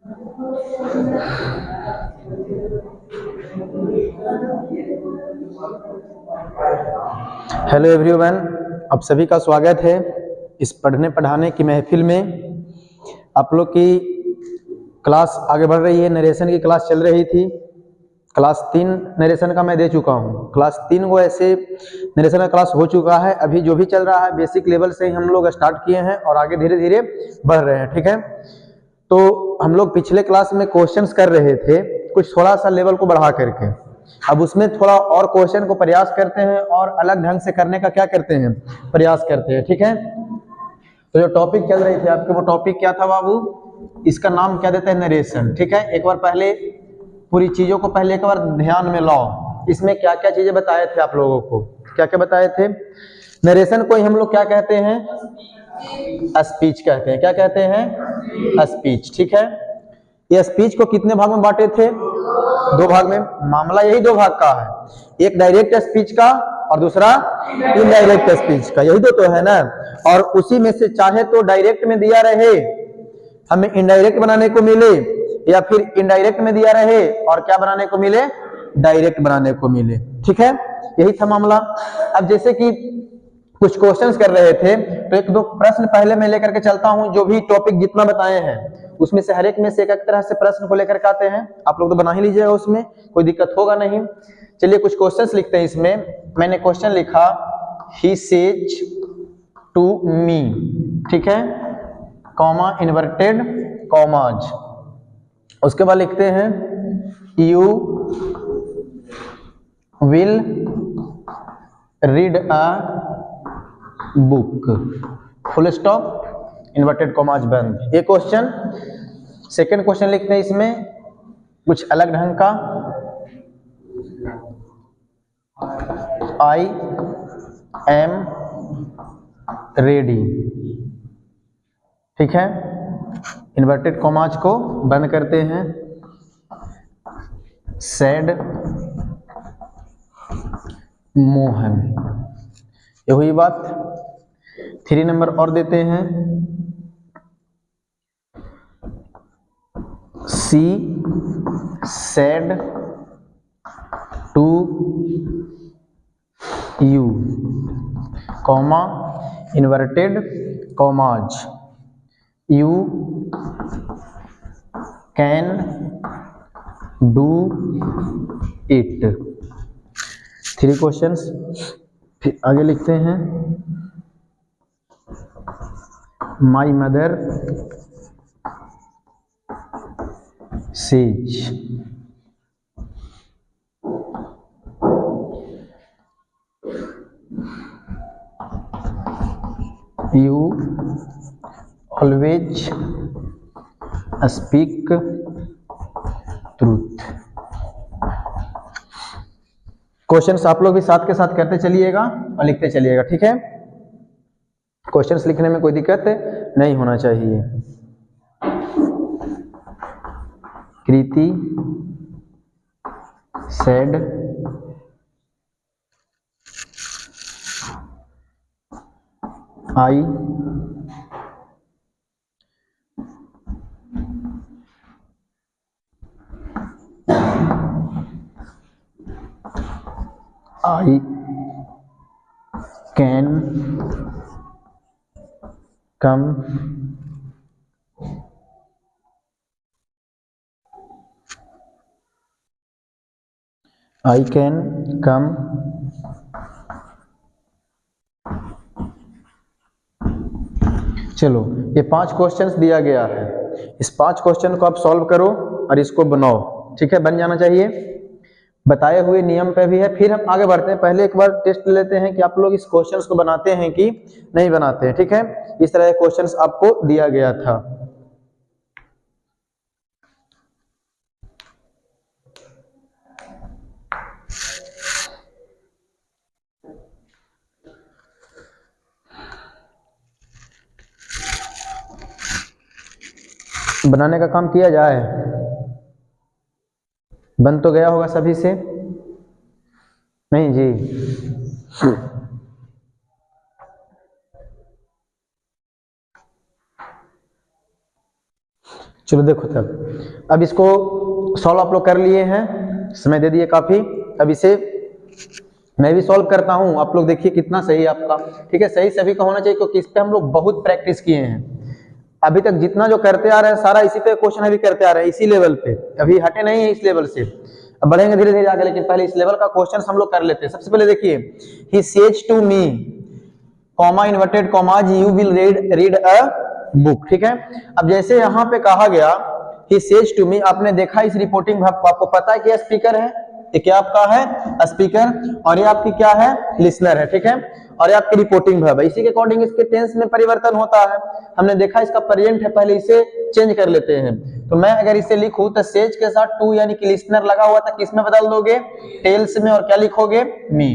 Hello everyone, आप सभी का स्वागत है इस पढ़ने पढ़ाने की महफिल में। आप लोग की क्लास आगे बढ़ रही है। नरेशन की क्लास चल रही थी। क्लास 3 नरेशन का मैं दे चुका हूँ। क्लास 3 वो ऐसे नरेशन का क्लास हो चुका है। अभी जो भी चल रहा है बेसिक लेवल से ही हम लोग स्टार्ट किए हैं और आगे धीरे धीरे बढ़ रहे हैं। ठीक है, तो हम लोग पिछले क्लास में क्वेश्चंस कर रहे थे कुछ थोड़ा सा लेवल को बढ़ा करके। अब उसमें थोड़ा और क्वेश्चन को प्रयास करते हैं और अलग ढंग से करने का क्या करते हैं, प्रयास करते हैं। ठीक है, तो जो टॉपिक चल रही थी आपके, वो टॉपिक क्या था बाबू? इसका नाम क्या देते हैं? नरेशन। ठीक है, एक बार पहले पूरी चीजों को पहले एक बार ध्यान में लाओ। इसमें क्या क्या चीजें बताए थे आप लोगों को, क्या क्या बताए थे? नरेशन को ही हम लोग क्या कहते हैं? स्पीच कहते हैं। क्या कहते हैं? स्पीच। ठीक है, ये स्पीच को कितने भाग में बांटे थे? 2 भाग में। मामला यही 2 भाग का है, एक डायरेक्ट स्पीच का और दूसरा इनडायरेक्ट स्पीच का। यही दो तो है ना। और उसी में से चाहे तो डायरेक्ट में दिया रहे हमें इनडायरेक्ट बनाने को मिले, या फिर इनडायरेक्ट में दिया रहे और क्या बनाने को मिले? डायरेक्ट बनाने को मिले। ठीक है, यही था मामला। अब जैसे कि कुछ क्वेश्चंस कर रहे थे, तो एक दो प्रश्न पहले मैं लेकर के चलता हूं। जो भी टॉपिक जितना बताए हैं उसमें से हर एक में से एक तरह से प्रश्न को लेकर के आते हैं। आप लोग तो बना ही लीजिएगा, उसमें कोई दिक्कत होगा नहीं। चलिए कुछ क्वेश्चंस लिखते हैं। इसमें मैंने क्वेश्चन लिखा, ही सेज टू मी। ठीक है, कॉमा इन्वर्टेड कॉमाज। उसके बाद लिखते हैं you will read a book, full stop, inverted commas बंद। ये क्वेश्चन। सेकंड क्वेश्चन लिखते हैं इसमें कुछ अलग ढंग का, आई एम रेडी। ठीक है, इन्वर्टेड कॉमाज को बंद करते हैं। सैड मोहन। ये हुई बात। 3 नंबर और देते हैं, see said to you, comma inverted commas, you can do it. 3 questions. फिर आगे लिखते हैं, my mother says. You always speak truth. Questions आप लोग भी साथ के साथ करते चलिएगा और लिखते चलिएगा। ठीक है, क्वेश्चंस लिखने में कोई दिक्कत नहीं होना चाहिए। Kriti said I can come I can come चलो, ये 5 क्वेश्चंस दिया गया है। इस 5 क्वेश्चन को आप सॉल्व करो और इसको बनाओ। ठीक है, बन जाना चाहिए। बताए हुए नियम पे भी है। फिर हम आगे बढ़ते हैं। पहले एक बार टेस्ट लेते हैं कि आप लोग इस क्वेश्चंस को बनाते हैं कि नहीं बनाते हैं। ठीक है, इस तरह के क्वेश्चंस आपको दिया गया था। बनाने का काम किया जाए। बन तो गया होगा सभी से? नहीं जी। चलो देखो तब, अब इसको सॉल्व आप लोग कर लिए हैं, समय दे दिए काफी। अब इसे मैं भी सॉल्व करता हूं, आप लोग देखिए कितना सही है आपका। ठीक है, सही सभी का होना चाहिए क्योंकि इस पे हम लोग बहुत प्रैक्टिस किए हैं। अभी तक जितना जो करते आ रहे हैं सारा इसी पे क्वेश्चन अभी करते आ रहे हैं, इसी लेवल पे, अभी हटे नहीं है इस लेवल से। अब बढ़ेंगे धीरे धीरे आगे, लेकिन पहले इस लेवल का क्वेश्चन हम लोग कर लेते हैं। सबसे पहले देखिए, he says to me comma inverted commas you will read a book. ठीक है, अब जैसे यहाँ पे कहा गया ही सेज टू मी, आपने देखा इस रिपोर्टिंग भाग को, आपको पता है कि स्पीकर है, ये क्या आपका है स्पीकर, और ये आपकी क्या है लिसनर है। ठीक है, और ये आपकी रिपोर्टिंग वर्ब है। इसी के अकॉर्डिंग इसके टेंस में परिवर्तन होता है। हमने देखा इसका प्रेजेंट है, पहले इसे चेंज कर लेते हैं। तो मैं अगर इसे लिखूं तो सेज के साथ टू यानी कि लिसनर लगा हुआ था, किस में बदल दोगे टेल्स में, और क्या लिखोगे मी।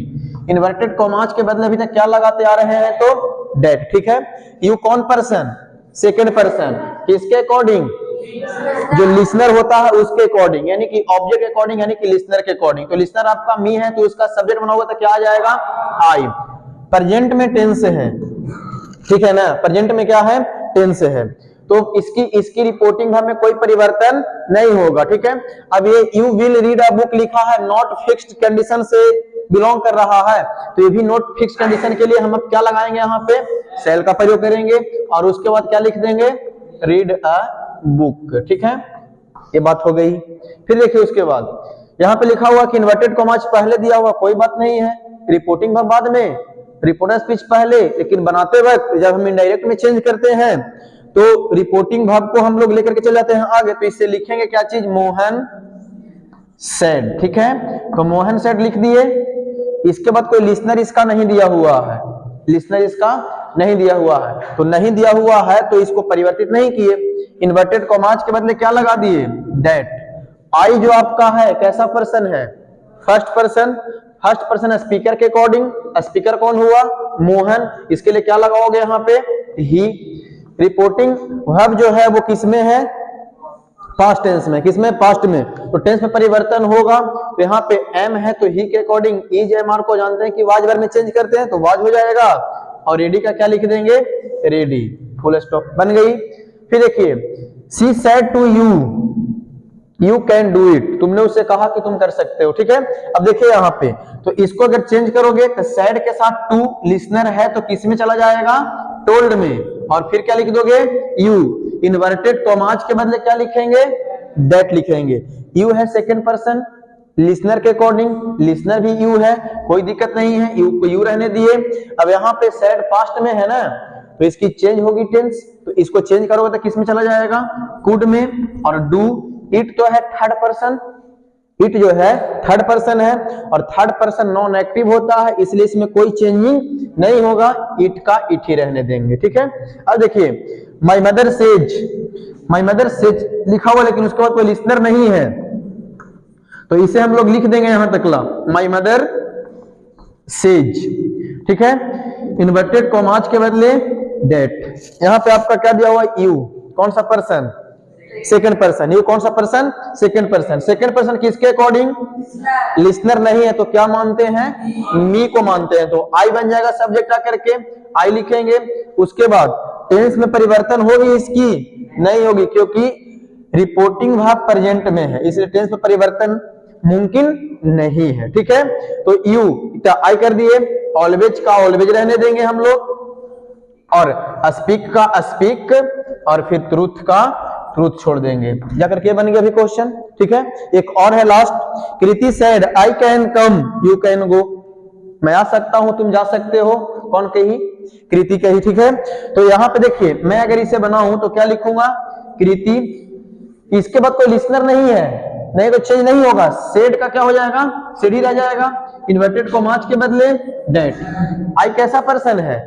इन्वर्टेड कॉमास के बदले अभी तक क्या लगाते आ रहे हैं तो डेट। ठीक है, यू कौन पर्सन सेकेंड पर्सन, किसके अकॉर्डिंग जो लिसनर होता है उसके अकॉर्डिंग, यानी कि ऑब्जेक्ट के अकॉर्डिंग, यानी कि लिसनर के अकॉर्डिंग। तो लिसनर आपका मी है तो उसका सब्जेक्ट बना हुआ तो क्या आ जाएगा आई। प्रेजेंट में टेंस है, ठीक है ना, प्रेजेंट में क्या है टेंस है, तो इसकी रिपोर्टिंग में कोई परिवर्तन नहीं होगा। ठीक है, अब ये you will read a book लिखा है, नॉट फिक्स्ड कंडीशन से बिलोंग कर रहा है, तो ये भी नॉट फिक्स्ड कंडीशन के लिए हम अब क्या लगाएंगे, यहाँ पे सेल का प्रयोग करेंगे और उसके बाद क्या लिख देंगे रीड अ बुक। ठीक है, ये बात हो गई। फिर देखिए उसके बाद यहाँ पे लिखा हुआ कि इन्वर्टेड कॉमास पहले दिया हुआ, कोई बात नहीं है, रिपोर्टिंग वर्ब बाद में, रिपोर्टर स्पीच पहले, लेकिन बनाते वक्त जब हम इनडायरेक्ट में चेंज करते हैं तो रिपोर्टिंग वर्ब को हम लोग लेकर के चले जाते हैं आगे, तो इससे लिखेंगे क्या चीज मोहन सेड। ठीक है, तो मोहन सेड लिख दिए। इसके बाद कोई लिसनर इसका नहीं दिया हुआ है, लिसनर इसका नहीं दिया हुआ है, तो नहीं दिया हुआ है तो इसको परिवर्तित नहीं किए, इन्वर्टेड कॉमास के बदले क्या लगा दिए दैट। आई जो आपका है कैसा पर्सन है first person, first person speaker के अकॉर्डिंग, स्पीकर कौन हुआ मोहन, इसके लिए क्या लगाओगे यहाँ पे ही। रिपोर्टिंग वर्ब जो है वो किसमें है पास्ट टेंस में, किसमें पास्ट में, तो टेंस में परिवर्तन होगा, तो यहाँ पे एम है तो ही के अकॉर्डिंग इज एम आर को जानते हैं कि वाज वर्ब में चेंज करते हैं तो वाज हो जाएगा, और रेडी का क्या लिख देंगे रेडी, फुल स्टॉप बन गई। फिर देखिए she said to you you can do it, तुमने उससे कहा कि तुम कर सकते हो। ठीक है, अब देखिए यहाँ पे तो इसको अगर चेंज करोगे तो सैड के साथ टू लिसनर है तो किस में चला जाएगा टोल्ड में, और फिर क्या लिख दोगे यू। इन्वर्टेड कॉमास के बदले क्या लिखेंगे दैट लिखेंगे। यू है सेकंड पर्सन लिसनर के अकॉर्डिंग, लिसनर भी यू है, कोई दिक्कत नहीं है, यू को यू रहने दिए। अब यहाँ पे सैड पास्ट में है ना तो इसकी चेंज होगी टेंस, तो इसको चेंज करोगे तो किस में चला जाएगा कुड में, और डू इट तो है थर्ड पर्सन, इट जो है थर्ड पर्सन है और थर्ड पर्सन नॉन एक्टिव होता है इसलिए इसमें कोई चेंजिंग नहीं होगा, इट का इट ही रहने देंगे। ठीक है, अब देखिए माय मदर सेज लिखा हुआ लेकिन उसके बाद कोई लिसनर नहीं है तो इसे हम लोग लिख देंगे यहां तक ला माय मदर सेज। ठीक है, इन्वर्टेड कॉमास के बदले डेट, यहां पे आपका क्या दिया हुआ यू, कौन सा पर्सन सेकंड पर्सन, यू कौन सा person second person, second person किसके अकॉर्डिंग लिसनर नहीं है तो क्या मानते हैं मी को मानते हैं, तो आई बन जाएगा सब्जेक्ट आकर के आई लिखेंगे। उसके बाद टेंस में परिवर्तन होगी इसकी नहीं होगी क्योंकि रिपोर्टिंग वर्ब प्रेजेंट में है इसलिए टेंस में परिवर्तन मुमकिन नहीं है। ठीक है, तो यू आई कर दिए, ऑलवेज का ऑलवेज रहने देंगे हम लोग, और स्पीक का स्पीक, और फिर ट्रूथ का ट्रूथ छोड़ देंगे, जाकर के बन गया अभी क्वेश्चन। ठीक है, एक और है last, Kriti said I can come you can go, मैं आ सकता हूं तुम जा सकते हो, कौन कही कृति कही। ठीक है, तो यहाँ पे देखिए मैं अगर इसे बनाऊं तो क्या लिखूंगा कृति, इसके बाद कोई लिसनर नहीं है, नहीं तो चेंज नहीं होगा, सेड का क्या हो जाएगा सेड ही रह जाएगा, इन्वर्टेड कॉमास के बदले डेट। आई कैसा पर्सन है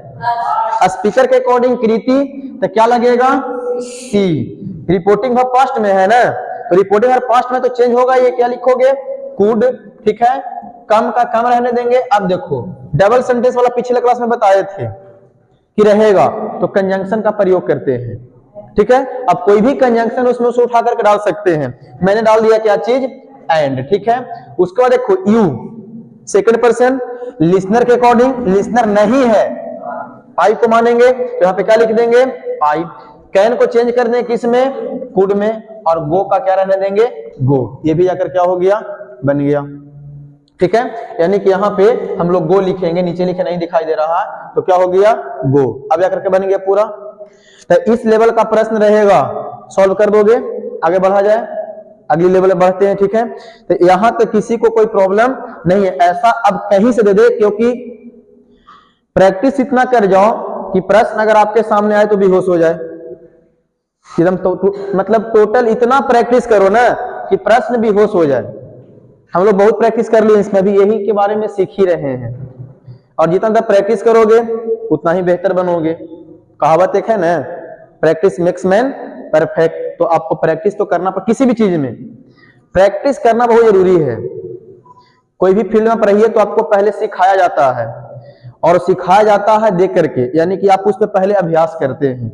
स्पीकर के अकॉर्डिंग कृति तो क्या लगेगा सी, रिपोर्टिंग वर्ब पास्ट में है ना तो रिपोर्टिंग वर्ब पास्ट में तो चेंज होगा, ये क्या लिखोगे कुड। ठीक है, कम का कम रहने देंगे। अब देखो डबल सेंटेंस वाला पिछले क्लास में बताए थे कि रहेगा तो कंजंक्शन का प्रयोग करते हैं। ठीक है, अब कोई भी कंजंक्शन उसमें उसे उठा करके डाल सकते हैं, मैंने डाल दिया क्या चीज एंड। ठीक है, उसके बाद देखो यू सेकंड पर्सन लिसनर के अकॉर्डिंग, लिसनर नहीं है आई को मानेंगे तो यहाँ पे क्या लिख देंगे आई। कैन को चेंज कर दें किस में, कुड में, और गो का क्या रहने देंगे, गो। ये भी जाकर क्या हो गया, बन गया। ठीक है, यानी कि यहाँ पे हम लोग गो लिखेंगे, नीचे लिखे नहीं दिखाई दे रहा है, तो क्या हो गया, गो। अब जाकर के बन गया पूरा। तो इस लेवल का प्रश्न रहेगा, सॉल्व कर दोगे, आगे बढ़ा जाए, अगली लेवल में बढ़ते हैं। ठीक है, तो यहां तक किसी को कोई प्रॉब्लम नहीं है, ऐसा अब कहीं से दे दे, क्योंकि प्रैक्टिस इतना कर जाओ कि प्रश्न अगर आपके सामने आए तो बेहोश हो जाए एकदम। मतलब टोटल इतना प्रैक्टिस करो ना कि प्रश्न बेहोश हो जाए। हम लोग बहुत प्रैक्टिस कर लिए, इसमें भी यही के बारे में सीख ही रहे हैं, और जितना ज्यादा प्रैक्टिस करोगे उतना ही बेहतर बनोगे। कहावत एक है ना, प्रैक्टिस मेक्स मैन परफेक्ट। तो आपको प्रैक्टिस तो करना, पर किसी भी चीज में प्रैक्टिस करना बहुत जरूरी है। कोई भी फील्ड में पढ़िए तो आपको पहले सिखाया जाता है, और सिखाया जाता है देख करके, यानी कि आप उस पर पहले अभ्यास करते हैं,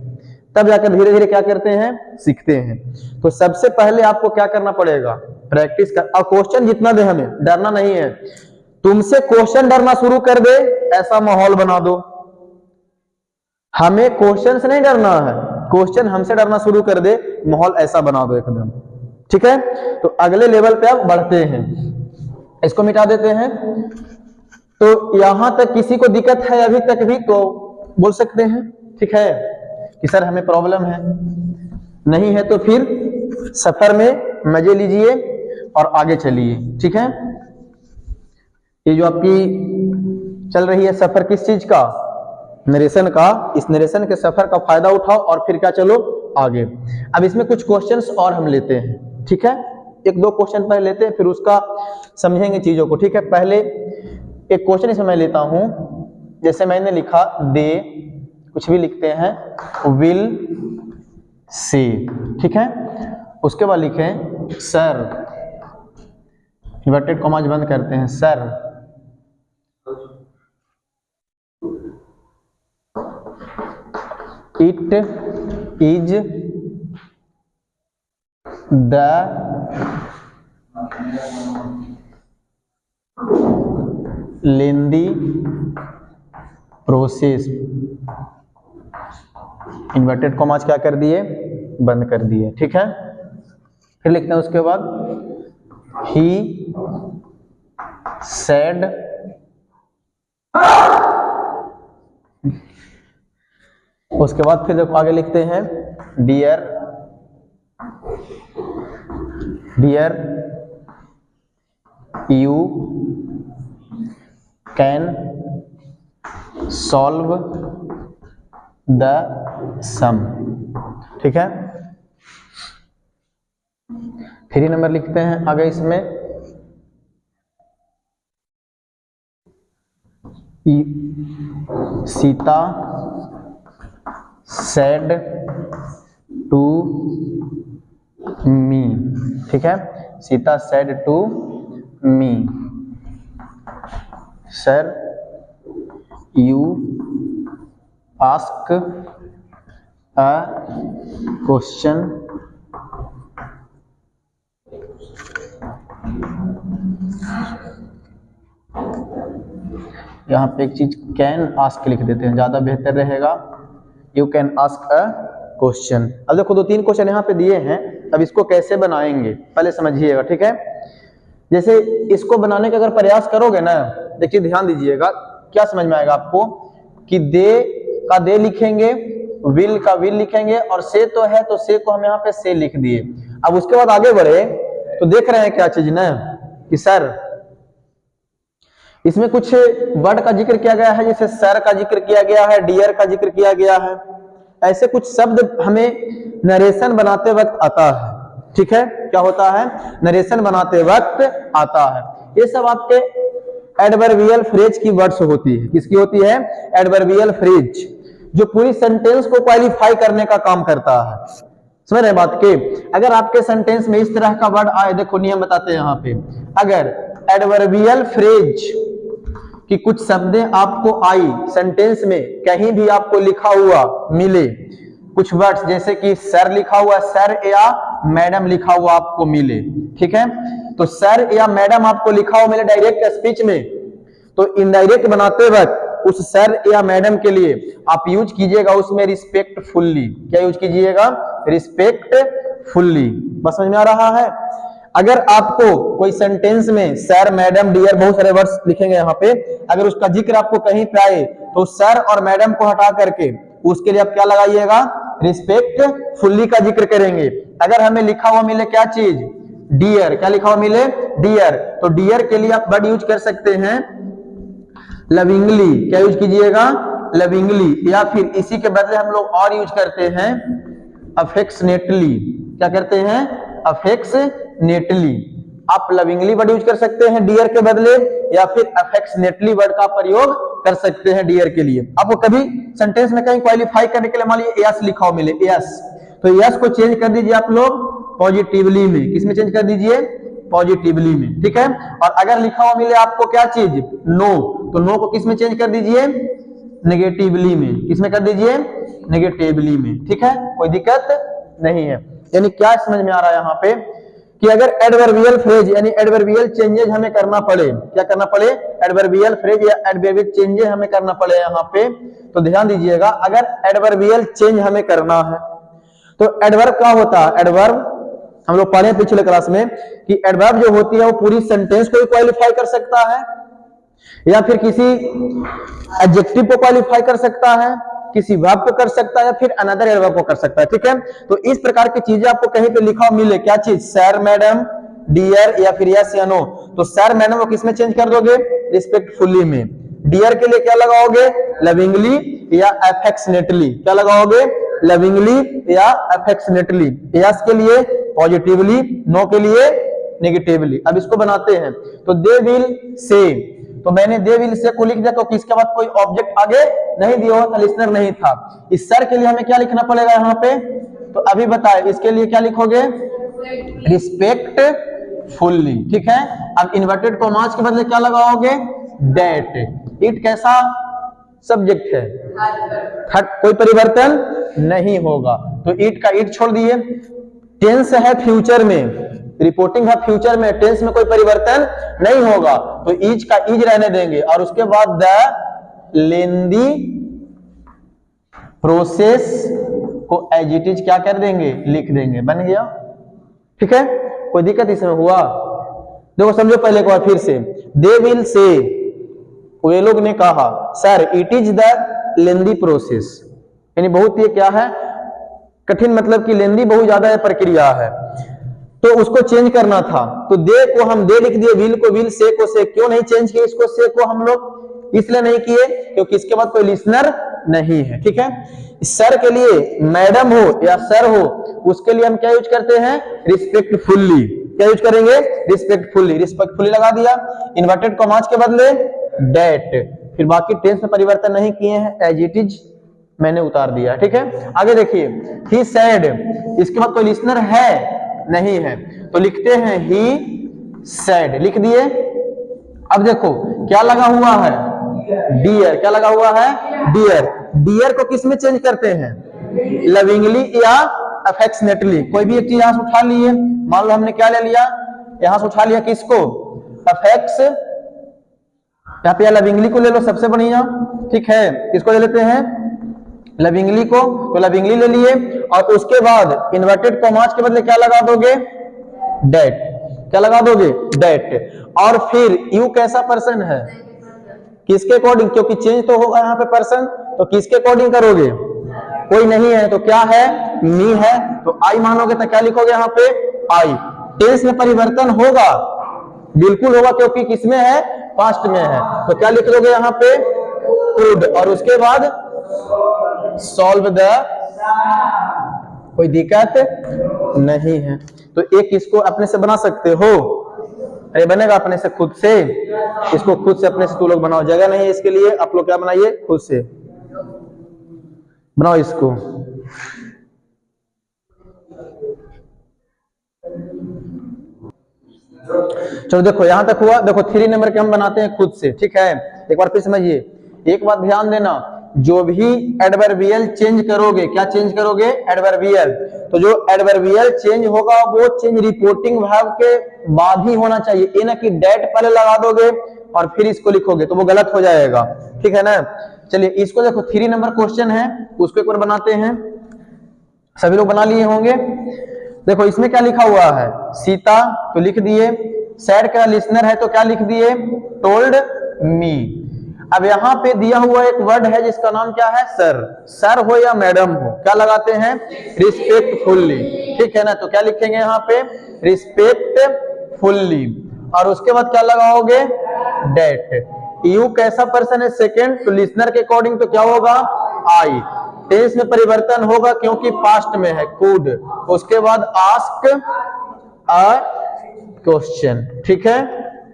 तब जाकर धीरे धीरे क्या करते हैं, सीखते हैं। तो सबसे पहले आपको क्या करना पड़ेगा, प्रैक्टिस कर। और क्वेश्चन जितना दे, हमें डरना नहीं है। तुमसे क्वेश्चन डरना शुरू कर दे, ऐसा माहौल बना दो। हमें क्वेश्चन से नहीं डरना है, क्वेश्चन हमसे डरना शुरू कर दे, माहौल ऐसा बना दो एकदम। ठीक है, तो अगले लेवल पे आप बढ़ते हैं, इसको मिटा देते हैं। तो यहां तक किसी को दिक्कत है अभी तक भी तो बोल सकते हैं, ठीक है, कि सर हमें प्रॉब्लम है। नहीं है तो फिर सफर में मजे लीजिए और आगे चलिए। ठीक है, ये जो आपकी चल रही है सफर किस चीज का, नरेशन का, इस नरेशन के सफर का फायदा उठाओ और फिर क्या, चलो आगे। अब इसमें कुछ क्वेश्चंस और हम लेते हैं। ठीक है, एक दो क्वेश्चन पहले लेते हैं, फिर उसका समझेंगे चीजों को। ठीक है, पहले एक क्वेश्चन इसमें मैं लेता हूं, जैसे मैंने लिखा दे, कुछ भी लिखते हैं, विल से। ठीक है, उसके बाद लिखें सर, इन्वर्टेड कॉमास बंद करते हैं, sir it is the lengthy process. Inverted commas क्या कर दिए, बंद कर दिए। ठीक है, फिर लिखते हैं उसके बाद ही सेड उसके बाद फिर देखो आगे लिखते हैं dear you can solve the sum. ठीक है, 3 नंबर लिखते हैं आगे इसमें सीता सेड टू मी। ठीक है, Sita said to me, sir you ask a question यहाँ पे एक चीज कैन आस्क लिख देते हैं, ज्यादा बेहतर रहेगा। You can ask a question. अब देखो 2-3 क्वेश्चन यहाँ पे दिए हैं, अब इसको कैसे बनाएंगे पहले समझिएगा। ठीक है, जैसे इसको बनाने का अगर प्रयास करोगे ना, देखिए ध्यान दीजिएगा, क्या समझ में आएगा आपको कि दे का दे लिखेंगे, विल का विल लिखेंगे, और से तो है तो से को हम यहाँ पे से लिख दिए। अब उसके बाद आगे बढ़े तो देख रहे हैं क्या चीज ना, कि सर इसमें कुछ वर्ड का जिक्र किया गया है, जैसे सर का जिक्र किया गया है, डियर का जिक्र किया गया है, ऐसे कुछ शब्द हमें नरेशन बनाते वक्त आता है। ठीक है, क्या होता है, नरेशन बनाते वक्त आता है। ये सब आपके एडवर्बियल फ्रेज की वर्ड्स होती है। किसकी होती है, एडवर्बियल फ्रेज, जो पूरी सेंटेंस को क्वालिफाई करने का काम करता है। समझ रहे बात के, अगर आपके सेंटेंस में इस तरह का वर्ड आए, देखो नियम बताते हैं यहाँ पे, अगर एडवर्बियल फ्रेज कि कुछ शब्दें आपको आई सेंटेंस में, कहीं भी आपको लिखा हुआ मिले कुछ वर्ड्स, जैसे कि सर लिखा हुआ, सर या मैडम लिखा हुआ आपको मिले, ठीक है, तो सर या मैडम आपको लिखा हुआ मिले डायरेक्ट स्पीच में, तो इनडायरेक्ट बनाते वक्त उस सर या मैडम के लिए आप यूज कीजिएगा उसमें रिस्पेक्टफुल्ली। क्या यूज कीजिएगा? रिस्पेक्टफुल्ली। बस समझ में आ रहा है? अगर आपको कोई सेंटेंस में सर, मैडम, डियर बहुत सारे वर्ड्स लिखेंगे यहाँ पे, अगर उसका जिक्र आपको कहीं पे आए तो सर और मैडम को हटा करके उसके लिए आप क्या लगाइएगा? रिस्पेक्टफुल्ली का जिक्र करेंगे। अगर हमें लिखा हुआ मिले क्या चीज? डियर। क्या लिखा हुआ मिले? डियर। तो डियर के लिए आप वर्ड यूज कर सकते हैं लविंगली। क्या यूज कीजिएगा? लविंगली। या फिर इसी के बदले हम लोग और यूज करते हैं अफेक्शनेटली। क्या करते हैं? अफेक्शनेटली। आप लविंगली वर्ड यूज कर सकते हैं डियर के बदले, या फिर अफेक्शनेटली वर्ड का प्रयोग कर सकते हैं डियर के लिए। आपको कभी सेंटेंस में कहीं क्वालिफाई करने के लिए मान लीजिए यस लिखा हो मिले, यस, तो यस को चेंज कर दीजिए आप लोग पॉजिटिवली में। किसमें चेंज कर दीजिए? पॉजिटिवली में। ठीक है। और अगर लिखा हुआ मिले आपको क्या चीज? नो, तो नो को किसमें चेंज कर दीजिए? नेगेटिवली में। किसमें कर दीजिए? नेगेटिवली में। ठीक है, कोई दिक्कत नहीं है। यानी क्या समझ में आ रहा है यहाँ पे कि अगर एडवर्बियल फ्रेज यानी एडवर्बियल चेंजेस हमें करना पड़े, क्या करना पड़े? एडवर्बियल फ्रेज या एडवर्बियल चेंजेस हमें करना पड़े यहाँ पे, तो ध्यान दीजिएगा, अगर एडवर्बियल चेंज हमें करना है तो एडवर्ब क्या होता है? एडवर्ब हम लोग पढ़े पिछले क्लास में कि एडवर्ब जो होती है वो पूरी सेंटेंस को भी क्वालिफाई कर सकता है, या फिर किसी एडजेक्टिव को क्वालिफाई कर सकता है, किसी वर्ब को कर सकता है, या फिर अनदर एडवर्ब को कर सकता है। ठीक है। तो इस प्रकार की चीजें आपको कहीं पे लिखा मिले, क्या चीज? सर, मैडम, डियर, या फिर यस या नो, तो सर मैडम को किसमें चेंज कर दोगे? रिस्पेक्टफुली में। डियर के लिए क्या लगाओगे? लविंगली या अफेक्शनेटली। क्या लगाओगे? लविंगली या अफेक्शनेटली। यस के लिए पॉजिटिवली, नो के लिए नेगेटिवली। अब इसको बनाते हैं, तो दे विल से, तो मैंने दे विल से को लिख दिया, तो किसके बाद कोई ऑब्जेक्ट आगे नहीं दिया था, लिसनर नहीं था। इस सर के लिए हमें क्या लिखना पड़ेगा यहाँ पे? तो अभी बताए, इसके लिए क्या लिखोगे? रिस्पेक्टफुल्ली। ठीक है। अब इन्वर्टेड कॉमास के बदले क्या लगाओगे? डेट। इट कैसा सब्जेक्ट है? कोई परिवर्तन नहीं होगा, तो इट का इट छोड़ दिए। टेंस है फ्यूचर में, रिपोर्टिंग है फ्यूचर में, टेंस में कोई परिवर्तन नहीं होगा, तो इज का इज रहने देंगे, और उसके बाद द लेंदी प्रोसेस को एज इट इज क्या कर देंगे? लिख देंगे। बन गया। ठीक है, कोई दिक्कत इसमें हुआ? देखो समझो पहले को फिर से, दे विल से, वे लोग ने कहा sir it is the lengthy process, यानी बहुत ये क्या है? कठिन, मतलब कि लेंदी बहुत ज्यादा है, प्रक्रिया है, तो उसको चेंज करना था, तो दे को हम दे लिख दिए, विल को विल, से को से। क्यों नहीं चेंज किए इसको? से को हम लोग इसलिए नहीं किए क्योंकि इसके बाद कोई लिसनर नहीं है। ठीक है। सर के लिए मैडम हो या सर हो, उसके लिए हम क्या यूज करते हैं? रिस्पेक्टफुल्ली। क्या यूज करेंगे? रिस्पेक्टफुल्ली। रिस्पेक्टफुल्ली लगा दिया, इन्वर्टेड कॉमास के बदले डेट, फिर बाकी टेंस में परिवर्तन नहीं किए हैं, एज इट इज मैंने उतार दिया। ठीक है। आगे देखिए, ही सेड, इसके बाद कोई लिसनर है नहीं है, तो लिखते हैं ही सेड, लिख दिए। अब देखो क्या लगा हुआ है? डियर। क्या लगा हुआ है? डियर। डियर को किस में चेंज करते हैं? लविंगली या अफेक्शनेटली। कोई भी एक चीज यहां से उठा लिए, मान लो हमने क्या ले लिया, यहां से उठा लिया किसको? अफेक्स, यहाँ पे लविंगली को ले लो, सबसे बढ़िया। ठीक है, किसको ले लेते हैं? लविंगली को, तो लविंगली ले लिए, और उसके बाद इन्वर्टेड कॉमास के बदले क्या लगा दोगे? डेट। क्या लगा दोगे? डेट। और फिर यू कैसा पर्सन है? किसके अकॉर्डिंग? क्योंकि चेंज तो होगा यहाँ पे पर्सन, तो किसके अकॉर्डिंग करोगे? कोई नहीं है तो क्या है? मी है, तो आई मानोगे तो क्या लिखोगे यहाँ पे? आई। टेंस में परिवर्तन होगा, बिल्कुल होगा, क्योंकि किसमें है? पास्ट में है, तो क्या लिख दोगे यहाँ पे? कुड, और उसके बाद सॉल्व द, कोई दिक्कत नहीं है। तो एक इसको अपने से बना सकते हो, अरे बनेगा अपने से खुद से, इसको खुद से अपने से तू लोग बनाओ, जगह नहीं है इसके लिए, आप लोग क्या बनाइए? खुद से बनाओ इसको। चलो देखो यहां तक हुआ। देखो 3 नंबर के हम बनाते हैं खुद से। ठीक है, एक बार फिर समझिए, एक बात ध्यान देना, जो भी एडवर्बियल चेंज करोगे, क्या चेंज करोगे? एडवर्बियल। तो जो एडवर्बियल चेंज होगा वो चेंज रिपोर्टिंग वर्ब के बाद ही होना चाहिए, ये ना कि डेट पहले लगा दोगे और फिर इसको लिखोगे तो वो गलत हो जाएगा, ठीक है ना। चलिए इसको देखो 3 नंबर क्वेश्चन है, उसको एक बार बनाते हैं। सभी लोग बना लिए होंगे। देखो इसमें क्या लिखा हुआ है, सीता तो लिख दिए, सैड का लिसनर है तो क्या लिख दिए, टोल्ड मी। अब यहाँ पे दिया हुआ एक वर्ड है जिसका नाम क्या है, सर। सर हो या मैडम हो, क्या लगाते हैं, रिस्पेक्टफुल्ली, ठीक है ना। तो क्या लिखेंगे यहाँ पे, रिस्पेक्टफुल्ली, और उसके बाद क्या लगाओगे, डेट। यू कैसा पर्सन है, सेकेंड, तो लिसनर के अकॉर्डिंग तो क्या होगा, आई। टेंस में परिवर्तन होगा क्योंकि पास्ट में है, कुड। उसके बाद आस्क अ क्वेश्चन, ठीक है,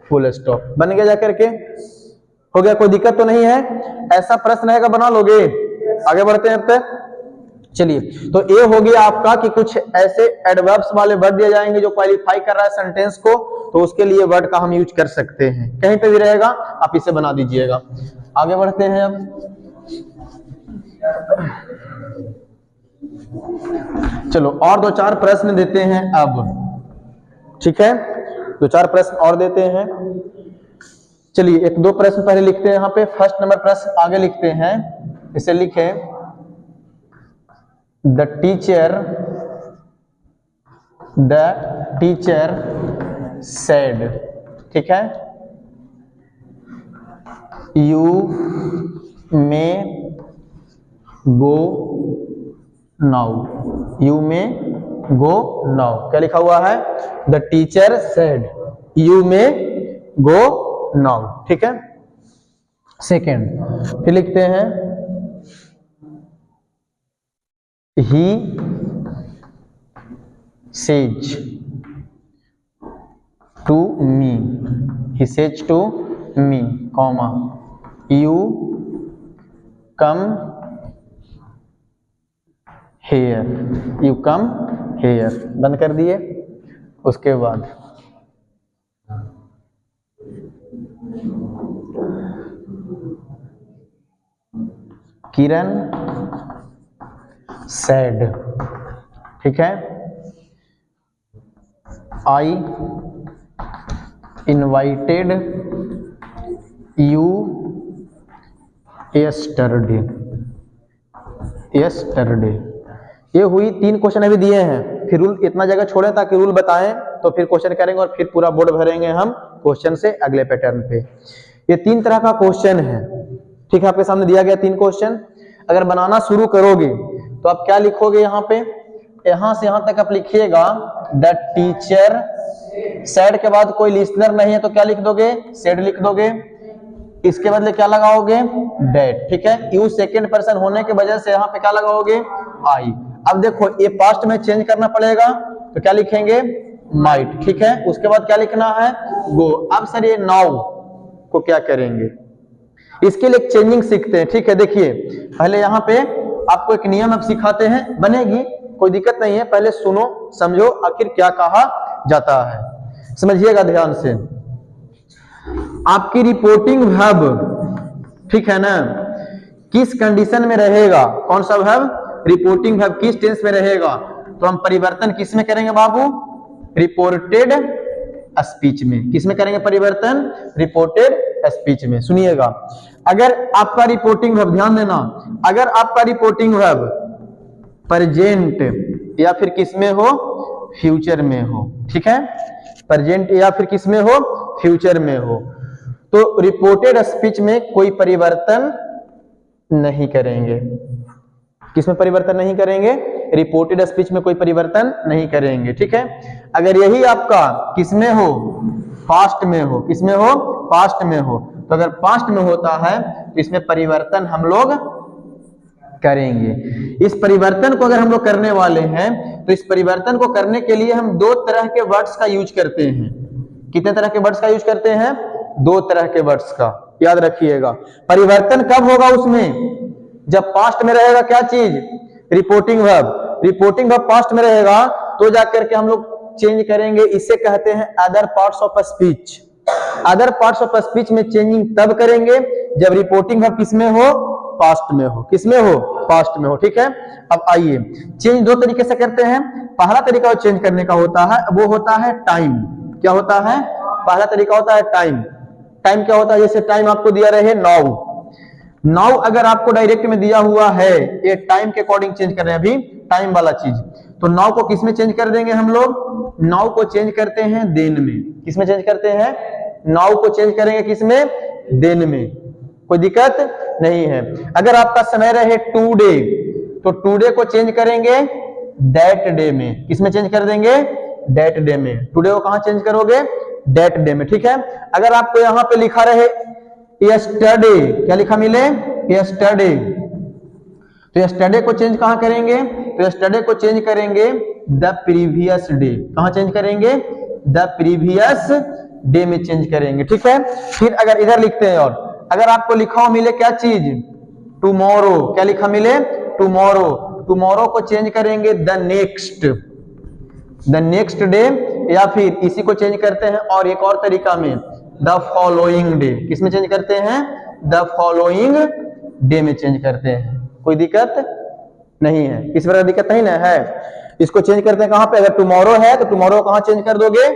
फुल स्टॉप, बन गया जाकर के, हो गया, कोई दिक्कत तो नहीं है। ऐसा प्रश्न रहेगा बना लोगे। आगे बढ़ते हैं अब तक। चलिए तो ये हो गया आपका कि कुछ ऐसे एडवर्ब्स वाले वर्ड दिए जाएंगे जो क्वालिफाई कर रहा है सेंटेंस को, तो उसके लिए वर्ड का हम यूज कर सकते हैं, कहीं पे भी रहेगा आप इसे बना दीजिएगा। आगे बढ़ते हैं अब। चलो और 2-4 प्रश्न देते हैं अब, ठीक है, 2-4 प्रश्न और देते हैं। चलिए 1-2 प्रश्न पहले लिखते हैं यहाँ पे। फर्स्ट नंबर प्रश्न आगे लिखते हैं, इसे लिखे, द टीचर सेड, ठीक है, you may go now, you may go now. क्या लिखा हुआ है, the teacher said you may go now, ठीक है। सेकेंड फिर लिखते हैं, he says to me, he says to me, comma, you come here, you come here, बंद कर दिए। उसके बाद किरण सैड, ठीक है, I invited you yesterday, yesterday. ये हुई 3 क्वेश्चन अभी दिए हैं, फिर रूल इतना जगह छोड़ें ताकि रूल बताएं, तो फिर क्वेश्चन करेंगे और फिर पूरा बोर्ड भरेंगे हम क्वेश्चन से अगले पैटर्न पे। ये 3 तरह का क्वेश्चन है, ठीक है, आपके सामने दिया गया 3 क्वेश्चन। अगर बनाना शुरू करोगे तो आप क्या लिखोगे, यहाँ पे यहां से यहां तक आप लिखिएगा द टीचर सेड, के बाद कोई लिसनर नहीं है तो क्या लिख दोगे, सेड लिख दोगे। इसके बदले क्या लगाओगे, डेट, ठीक है। यू सेकेंड पर्सन होने की वजह से यहाँ पे क्या लगाओगे, आई। अब देखो ये पास्ट में चेंज करना पड़ेगा तो क्या लिखेंगे, माइट, ठीक है। उसके बाद क्या लिखना है, गो। अब सर ये नाउ को क्या करेंगे, इसके लिए एक चेंजिंग सीखते हैं, ठीक है। देखिए पहले यहाँ पे आपको एक नियम अब सिखाते हैं, बनेगी कोई दिक्कत नहीं है, पहले सुनो समझो आखिर क्या कहा जाता है, समझिएगा ध्यान से। आपकी रिपोर्टिंग वर्ब, ठीक है ना, किस कंडीशन में रहेगा, कौन सा वर्ब, रिपोर्टिंग वर्ब किस टेंस में रहेगा, तो हम परिवर्तन किस में करेंगे बाबू, रिपोर्टेड स्पीच में। किस में करेंगे परिवर्तन, रिपोर्टेड स्पीच में। सुनिएगा, अगर आपका रिपोर्टिंग वर्ब, ध्यान देना, अगर आपका रिपोर्टिंग वर्ब प्रेजेंट या फिर किस में हो, फ्यूचर में हो, ठीक है, प्रेजेंट या फिर किस में हो, फ्यूचर में हो, तो रिपोर्टेड स्पीच में कोई परिवर्तन नहीं करेंगे। किसमें परिवर्तन नहीं करेंगे, रिपोर्टेड स्पीच में कोई परिवर्तन नहीं करेंगे, ठीक है। अगर यही आपका किसमें हो, पास्ट में हो, किसमें हो, पास्ट में हो, तो अगर पास्ट में होता है तो इसमें परिवर्तन हम लोग करेंगे। इस परिवर्तन को अगर हम लोग करने वाले हैं तो इस परिवर्तन को करने के लिए हम 2 तरह के वर्ड्स का यूज करते हैं। कितने तरह के वर्ड्स का यूज करते हैं, 2 तरह के वर्ड्स का, याद रखिएगा। परिवर्तन कब होगा उसमें, जब पास्ट में रहेगा क्या चीज, reporting verb. Reporting verb past में रहेगा तो जाकर के हम लोग चेंज करेंगे, इसे कहते हैं other parts of speech. Other parts of speech में चेंजिंग तब करेंगे जब रिपोर्टिंग वर्ब किसमें हो, पास्ट में हो, किसमें हो, पास्ट में हो, ठीक है। अब आइए, चेंज 2 तरीके से करते हैं। पहला तरीका चेंज करने का होता है वो होता है टाइम। क्या होता है, पहला तरीका होता है टाइम। टाइम क्या होता है, जैसे टाइम आपको दिया रहे नाउ, नाउ अगर आपको डायरेक्ट में दिया हुआ है, ये टाइम के अकॉर्डिंग चेंज कर रहे हैं अभी टाइम वाला चीज, तो नाउ को किस में चेंज कर देंगे हम लोग, नाउ को चेंज करते हैं देन में। किस में चेंज करते हैं, नाउ को चेंज करेंगे किस में, देन में। कोई दिक्कत नहीं है। अगर आपका समय रहे टुडे, तो टुडे को चेंज करेंगे दैट डे में। किस में चेंज कर देंगे, दैट डे में। टुडे को कहां चेंज करोगे, दैट डे में। ठीक है। अगर आपको यहां पे लिखा रहे यस्टरडे, क्या लिखा मिले, यस्टरडे, तो यस्टरडे को चेंज कहां करेंगे, तो यस्टरडे को चेंज करेंगे द प्रीवियस डे। कहां चेंज करेंगे, द प्रीवियस डे में चेंज करेंगे। ठीक है। फिर अगर इधर लिखते हैं, और अगर आपको लिखा हो मिले क्या चीज, टुमारो, क्या लिखा मिले, टुमारो, टुमारो को चेंज करेंगे the next, the next day, या फिर इसी को चेंज करते हैं और एक और तरीका में द फॉलोइंग डे। किस में चेंज करते हैं, द फॉलोइंग डे में चेंज करते हैं। कोई दिक्कत नहीं है, किस प्रकार दिक्कत नहीं ना है। इसको चेंज करते हैं कहां पे, अगर टुमारो है तो टुमारो कहां चेंज कर दोगे,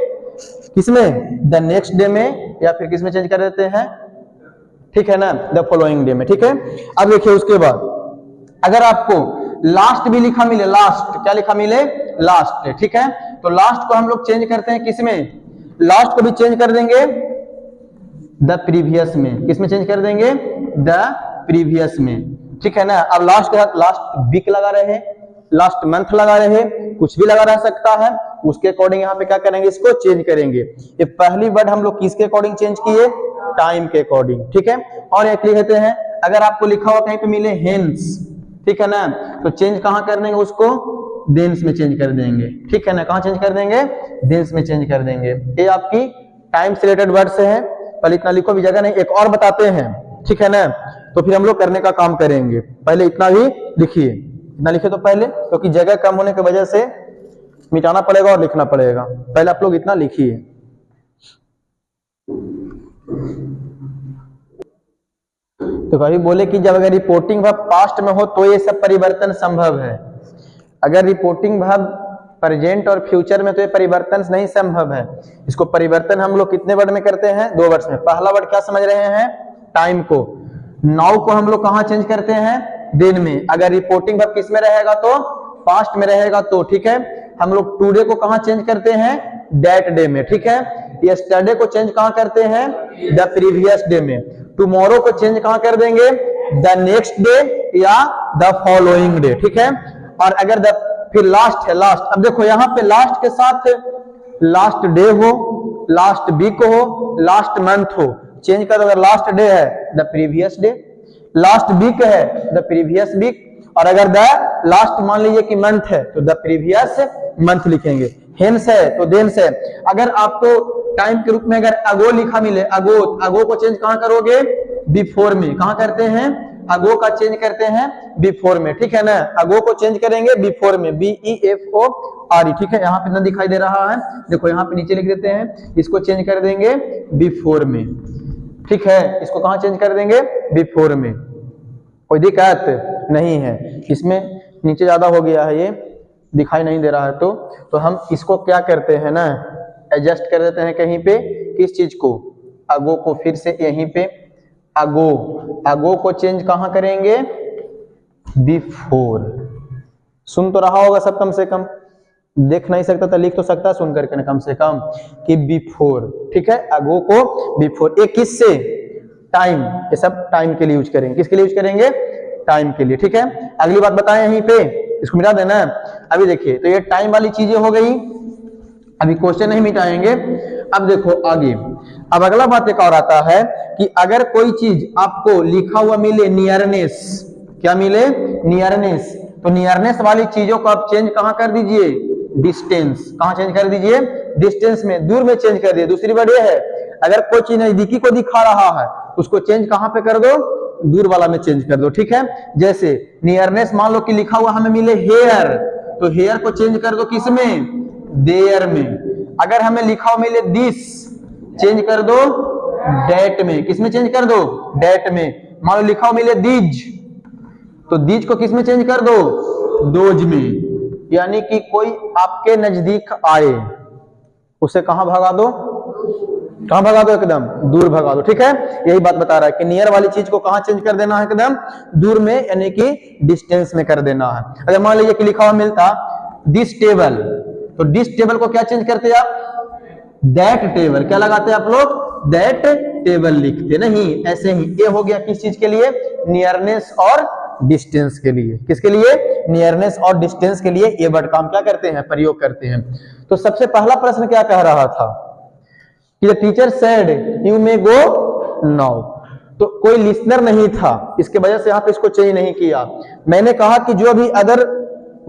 किसमें, द नेक्स्ट डे में, या फिर किस में चेंज कर देते हैं, ठीक है ना, द फॉलोइंग डे में। ठीक है। अब देखिए उसके बाद अगर आपको लास्ट भी लिखा मिले, लास्ट, क्या लिखा मिले, लास्ट, ठीक है, तो लास्ट को हम लोग चेंज करते हैं किसमें, लास्ट को भी चेंज कर देंगे द प्रीवियस में। किस में चेंज कर देंगे, द प्रीवियस में। ठीक है ना। अब लास्ट के साथ लास्ट वीक लगा रहे हैं, लास्ट मंथ लगा रहे हैं, कुछ भी लगा रह सकता है, उसके अकॉर्डिंग यहाँ पे क्या करेंगे, इसको चेंज करेंगे। ये पहली वर्ड हम लोग किसके अकॉर्डिंग चेंज किए, टाइम के अकॉर्डिंग। ठीक है। और एक लिख देते हैं, अगर आपको लिखा हुआ कहीं पे मिले हेंस, ठीक है ना, तो चेंज कहां कर देंगे उसको, देंस में चेंज कर देंगे। ठीक है ना, कहां चेंज कर देंगे, देंस में चेंज कर देंगे। ये आपकी टाइम से रिलेटेड वर्ड से है, पहले इतना लिखो भी जगह नहीं, एक और बताते हैं। ठीक है ना, तो फिर हम लोग करने का काम करेंगे। पहले इतना भी लिखिए, इतना लिखे तो पहले, क्योंकि जगह कम होने की वजह से मिटाना पड़ेगा और लिखना पड़ेगा। पहले आप लोग इतना लिखिए। तो कभी बोले कि जब अगर रिपोर्टिंग वर्ब पास्ट में हो तो ये सब परिवर्तन संभव है, अगर रिपोर्टिंग वर्ब प्रेजेंट और फ्यूचर में तो ये परिवर्तन नहीं संभव है। इसको परिवर्तन हम लोग कितने वर्ड में करते हैं, 2 वर्ड्स में। पहला वर्ड क्या समझ रहे हैं, टाइम को, नाउ को हम लोग कहां चेंज करते हैं, दिन में। अगर रिपोर्टिंग वर्ब किस में रहेगा तो पास्ट में रहेगा तो, ठीक है। हम लोग टुडे को कहां चेंज करते हैं, दैट डे में। ठीक है। यस्टरडे को चेंज कहां करते हैं, द प्रीवियस डे में। टुमारो को चेंज कहां कर देंगे, द नेक्स्ट डे या द फॉलोइंग डे। ठीक है। और अगर फिर लास्ट है, लास्ट, अब देखो यहां पे लास्ट के साथ लास्ट डे हो, लास्ट वीक हो, लास्ट मंथ हो, चेंज कर दो। अगर लास्ट डे है the previous day, last week है द प्रीवियस वीक, और अगर द लास्ट मान लीजिए कि मंथ है तो द प्रीवियस मंथ लिखेंगे। हेंस है तो देंस है। अगर आपको टाइम के रूप में अगर अगो लिखा मिले, अगो, अगो को चेंज कहां करोगे, बिफोर में। कहां करते हैं, अगो का चेंज करते हैं बिफोर में। ठीक है ना, अगो को चेंज करेंगे बिफोर में, BEFORE। ठीक है। यहाँ पे ना दिखाई दे रहा है, देखो यहाँ पे नीचे लिख देते हैं, इसको चेंज कर देंगे बिफोर में। ठीक है। इसको कहां चेंज कर देंगे, बिफोर में। कोई दिक्कत नहीं है। इसमें नीचे ज्यादा हो गया है, ये दिखाई नहीं दे रहा है, तो हम इसको क्या करते हैं ना, एडजस्ट कर देते हैं कहीं पे, किस चीज को, अगो को। फिर से यहीं पे अगो, अगो को चेंज कहां करेंगे, बिफोर। सुन तो रहा होगा सब, कम से कम देख नहीं सकता तो लिख तो सकता है सुन करके कम से कम, कि बिफोर। ठीक है। अगो को बिफोर, एक किससे, टाइम, ये सब टाइम के लिए यूज करेंगे। किसके लिए यूज करेंगे, टाइम के लिए। ठीक है। अगली बात बताएं यहीं पे, इसको मिटा देना। अभी देखिए, तो ये टाइम वाली चीजें हो गई, अभी क्वेश्चन नहीं मिटाएंगे। अब देखो आगे, अब अगला बात एक और आता है कि अगर कोई चीज आपको लिखा हुआ मिले नियरनेस, क्या मिले, नियरनेस, तो नियरनेस वाली चीजों को आप चेंज कहां कर दीजिए, डिस्टेंस। कहां चेंज कर दीजिए, डिस्टेंस में, दूर में चेंज कर दिए। दूसरी बात यह है, अगर कोई चीज नजदीकी को दिखा रहा है उसको चेंज कहां पे कर दो, दूर वाला में चेंज कर दो। ठीक है। जैसे नियरनेस मान लो कि लिखा हुआ हमें मिले हेयर, तो हेयर को चेंज कर दो किसमें, देयर में। अगर हमें लिखा हुआ मिले दिस, चेंज कर दो डेट में। किसमें चेंज कर दो, डेट में। मान लो लिखा हुआ मिले दीज, तो दीज को किसमें चेंज कर दो, दोज में। यानी कि कोई आपके नजदीक आए, उसे कहां भगा दो, कहां भगा दो, एकदम दूर भगा दो। ठीक है, यही बात बता रहा है कि नियर वाली चीज को कहां चेंज कर देना है, एकदम दूर में, यानी कि डिस्टेंस में कर देना है। अगर मान लीजिए कि लिखा हुआ मिलता दिस टेबल, तो दिस टेबल को क्या चेंज करते आप, दैट टेबल। क्या लगाते हैं आप लोग, दैट टेबल लिखते नहीं, ऐसे ही। ये हो गया किस चीज के लिए, नियरनेस और डिस्टेंस के लिए। किसके लिए, नियरनेस और डिस्टेंस के लिए ये वर्ड का हम क्या करते हैं, प्रयोग करते हैं। तो सबसे पहला प्रश्न क्या कह रहा था कि the teacher said you may go now. तो कोई लिसनर नहीं था, इसके वजह से आप इसको चेंज नहीं किया। मैंने कहा कि जो अभी अदर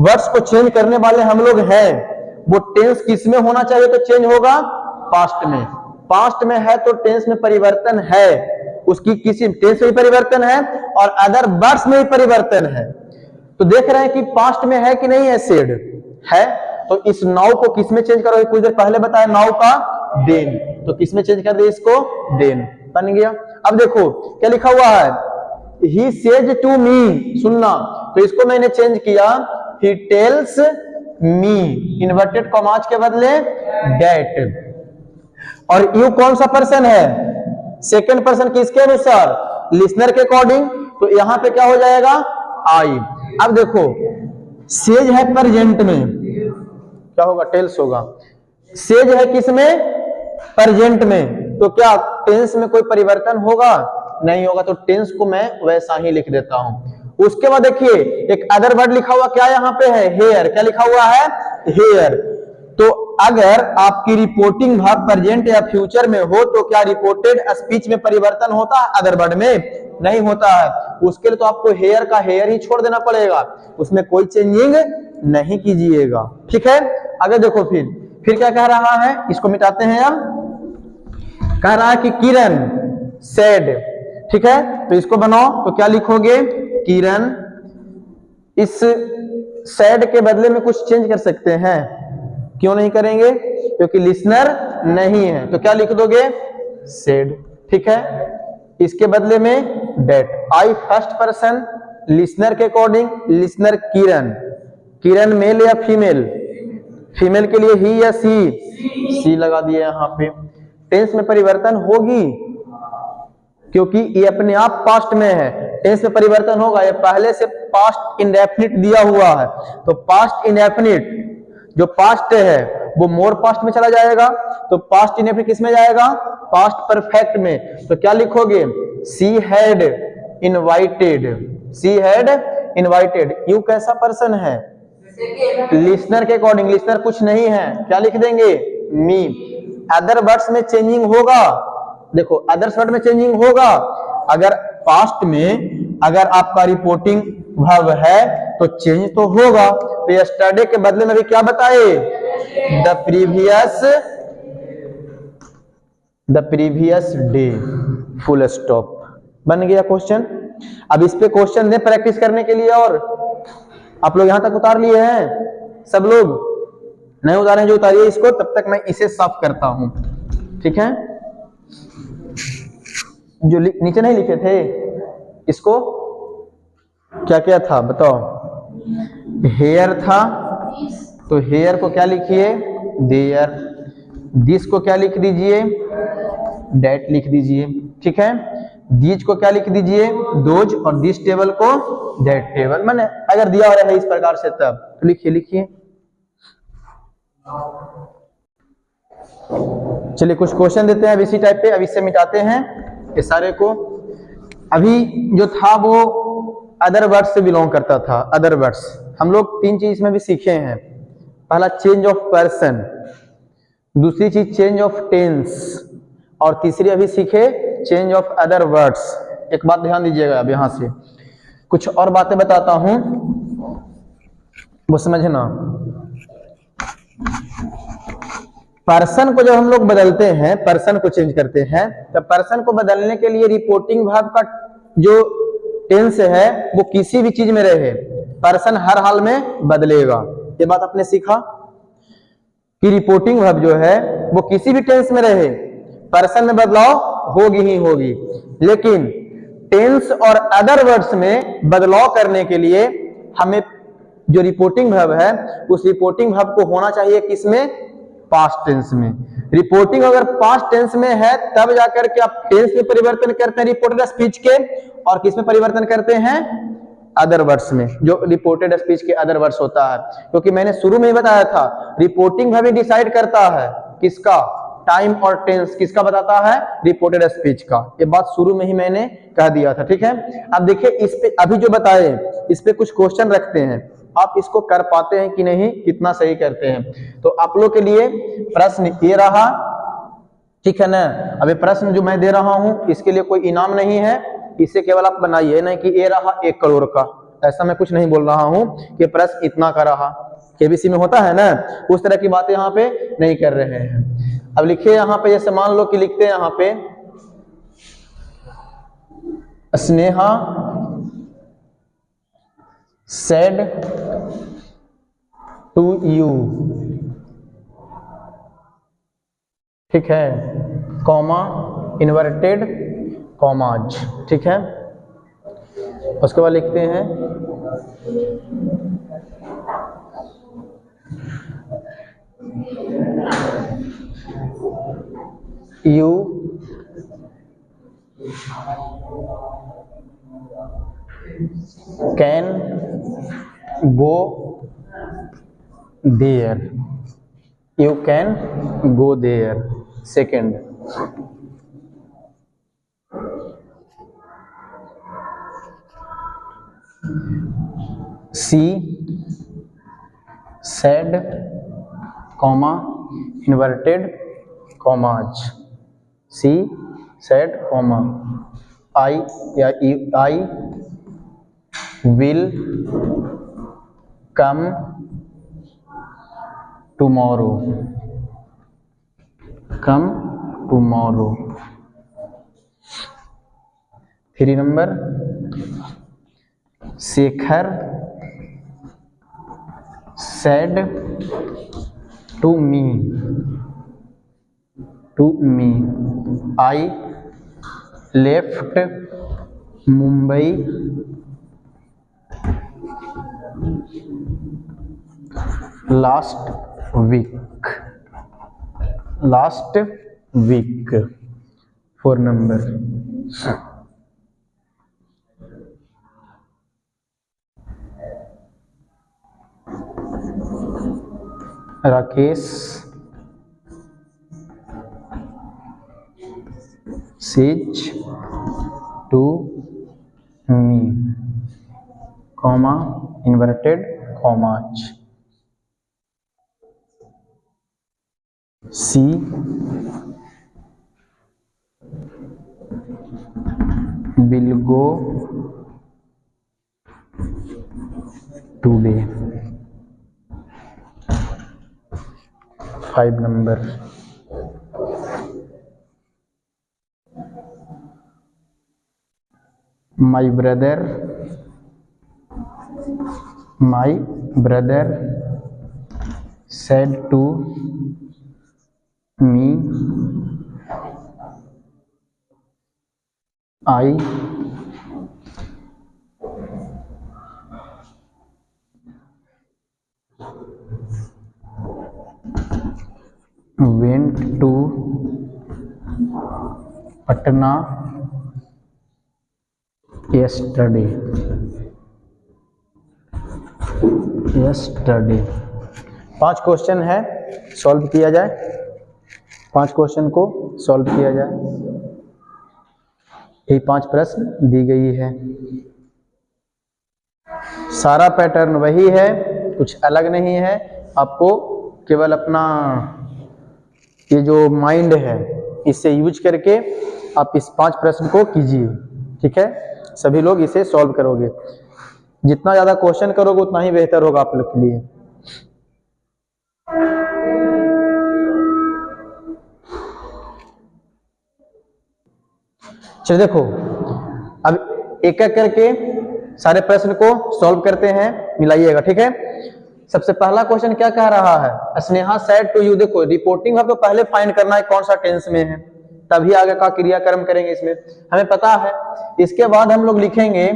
वर्ड्स को चेंज करने वाले हम लोग हैं, वो टेंस किस में होना चाहिए, तो चेंज होगा पास्ट में। पास्ट में है तो टेंस में परिवर्तन है, उसकी किसी टेंस में परिवर्तन है और अदर वर्ड्स में भी परिवर्तन है। तो देख रहे हैं कि पास्ट में है कि नहीं है, सेड है, तो इस नाउ को किस में चेंज करो, कुछ देर पहले बताया नाउ का देन, तो किस में चेंज कर दे इसको, देन बन गया। अब देखो क्या लिखा हुआ है, ही सेज टू मी, सुनना, तो इसको मैंने चेंज किया, he tells me, inverted commas के बदले डेट। और यू कौन सा पर्सन है, सेकंड पर्सन, किसके अनुसार, लिसनर के अकॉर्डिंग, तो यहां पे क्या हो जाएगा, आई। अब देखो सेज है प्रेजेंट में, क्या होगा, टेल्स होगा। सेज है किसमें, प्रेजेंट में, तो क्या टेंस में कोई परिवर्तन होगा, नहीं होगा, तो टेंस को मैं वैसा ही लिख देता हूं। उसके बाद देखिए एक अदर वर्ड लिखा हुआ, क्या यहां पे है, हेयर। क्या लिखा हुआ है, हेयर। तो अगर आपकी रिपोर्टिंग भाग प्रेजेंट या फ्यूचर में हो, तो क्या रिपोर्टेड स्पीच में परिवर्तन होता है, अदर वर्ड में नहीं होता है। उसके लिए तो आपको हेयर का हेयर ही छोड़ देना पड़ेगा, उसमें कोई चेंजिंग नहीं कीजिएगा। ठीक है, आगे देखो फिर क्या कह रहा है, इसको मिटाते हैं। अब कह रहा है कि किरण सेड, ठीक है, तो इसको बनाओ, तो क्या लिखोगे, किरण। इस सेड के बदले में कुछ चेंज कर सकते हैं, क्यों नहीं करेंगे, क्योंकि लिसनर नहीं है, तो क्या लिख दोगे, सेड। ठीक है, इसके बदले में डेट। आई फर्स्ट पर्सन, लिसनर के अकॉर्डिंग, लिसनर किरण। किरण मेल या फीमेल, फीमेल के लिए ही या सी लगा दिया यहां पे। टेंस में परिवर्तन होगी, क्योंकि ये अपने आप पास्ट में है, टेंस में परिवर्तन होगा, ये पहले से पास्ट इंडेफिनिट दिया हुआ है, तो पास्ट इंडेफिनिट जो पास्ट है वो मोर पास्ट में चला जाएगा, तो पास्ट इंडेफिनिट किस में जाएगा, पास्ट परफेक्ट में। तो क्या लिखोगे, she had invited, she had invited. You कैसा पर्सन है, लिसनर के अकॉर्डिंग, लिसनर कुछ नहीं है, क्या लिख देंगे, मी। अदर वर्ड्स में चेंजिंग होगा, देखो अदर्स वर्ड में चेंजिंग होगा, अगर पास्ट में अगर आपका रिपोर्टिंग वर्ब है तो चेंज तो होगा। तो यस्टरडे के बदले में भी क्या बताए, the previous day, full stop. बन गया क्वेश्चन। अब इस पे क्वेश्चन दे प्रैक्टिस करने के लिए, और आप लोग यहां तक उतार लिए हैं, सब लोग नहीं उतारे जो उतारिए इसको, तब तक मैं इसे साफ करता हूं। ठीक है, जो नीचे नहीं लिखे थे इसको क्या क्या था बताओ, हेयर था, तो हेयर को क्या लिखिए, देयर। दिस को क्या लिख दीजिए, डेट लिख दीजिए। ठीक है, दीज को क्या लिख दीजिए, दोज, और दिस टेबल को डेट टेबल। मैंने अगर दिया हो रहा है इस प्रकार से तब तो लिखिए। चलिए कुछ क्वेश्चन देते हैं अब इसी टाइप पे, अब इससे मिटाते हैं ये सारे को। अभी जो था वो अदर वर्ड्स से बिलोंग करता था। अदर वर्ड्स हम लोग 3 चीज में भी सीखे हैं। पहला चेंज ऑफ पर्सन, दूसरी चीज चेंज ऑफ टेंस, और तीसरी अभी सीखे चेंज ऑफ अदर वर्ड्स। एक बात ध्यान दीजिएगा, अब यहां से कुछ और बातें बताता हूं, वो समझना। पर्सन को जब हम लोग बदलते हैं, पर्सन को चेंज करते हैं, तब पर्सन को बदलने के लिए रिपोर्टिंग वर्ब का जो टेंस है वो किसी भी चीज में रहे, पर्सन हर हाल में बदलेगा। ये बात आपने सीखा कि रिपोर्टिंग वर्ब जो है वो किसी भी टेंस में रहे, पर्सन में बदलाव होगी ही होगी। लेकिन टेंस और अदर वर्ड्स में बदलाव करने के लिए हमें जो रिपोर्टिंग वर्ब है, उस रिपोर्टिंग वर्ब को होना चाहिए किसमें, पास्ट टेंस में। रिपोर्टिंग अगर पास्ट टेंस में है तब जाकर के आप टेंस में परिवर्तन करते हैं रिपोर्टेड स्पीच के, और किस में परिवर्तन करते हैं, अदर वर्ड्स में, जो रिपोर्टेड स्पीच के अदर वर्ड्स होता है। क्योंकि मैंने शुरू में ही बताया था रिपोर्टिंग भी डिसाइड करता है किसका, टाइम और टेंस किसका बताता है, रिपोर्टेड स्पीच का। ये बात शुरू में ही मैंने कह दिया था, ठीक है। अब देखिए इस पे अभी जो बताए इस पे कुछ क्वेश्चन रखते हैं, आप इसको कर पाते हैं कि नहीं, कितना सही करते हैं। तो आप लोग के लिए प्रश्न ये रहा, ठीक है ना। अभी प्रश्न जो मैं दे रहा हूं इसके लिए कोई इनाम नहीं है, इसे केवल आप बनाइए, नहीं कि ये रहा 1 करोड़ का, ऐसा मैं कुछ नहीं बोल रहा हूं कि प्रश्न इतना का रहा। केबीसी में होता है ना, उस तरह की बातें यहाँ पे नहीं कर रहे हैं। अब लिखिए यहाँ पे, जैसे मान लो कि लिखते हैं यहाँ पे स्नेहा said to you, ठीक है, कॉमा इन्वर्टेड कॉमाज, ठीक है। उसके बाद लिखते हैं you can go there, you can go there, second। she said comma inverted commas, she said comma I या I will come tomorrow, come tomorrow। 3 number, Shekhar said to me I left Mumbai last week, 4 number, Rakesh says to me, comma inverted commas, she will go today, 5 number, my brother said to me I went to Patna yesterday। 5 question है, solve किया जाए, 5 question को solve किया जाए। यही 5 प्रश्न दी गई है, सारा पैटर्न वही है, कुछ अलग नहीं है। आपको केवल अपना ये जो माइंड है इससे यूज करके आप इस 5 प्रश्न को कीजिए, ठीक है। सभी लोग इसे सॉल्व करोगे, जितना ज्यादा क्वेश्चन करोगे उतना ही बेहतर होगा आप लोग के लिए। चलिए देखो, अब एक एक करके सारे प्रश्न को सॉल्व करते हैं, मिलाइएगा, ठीक है। सबसे पहला क्वेश्चन क्या कह रहा है, स्नेहा सेड टू यू। देखो रिपोर्टिंग वर्ब तो पहले फाइंड करना है कौन सा टेंस में है, तभी आगे का क्रियाक्रम करेंगे, इसमें हमें पता है। इसके बाद हम लोग लिखेंगे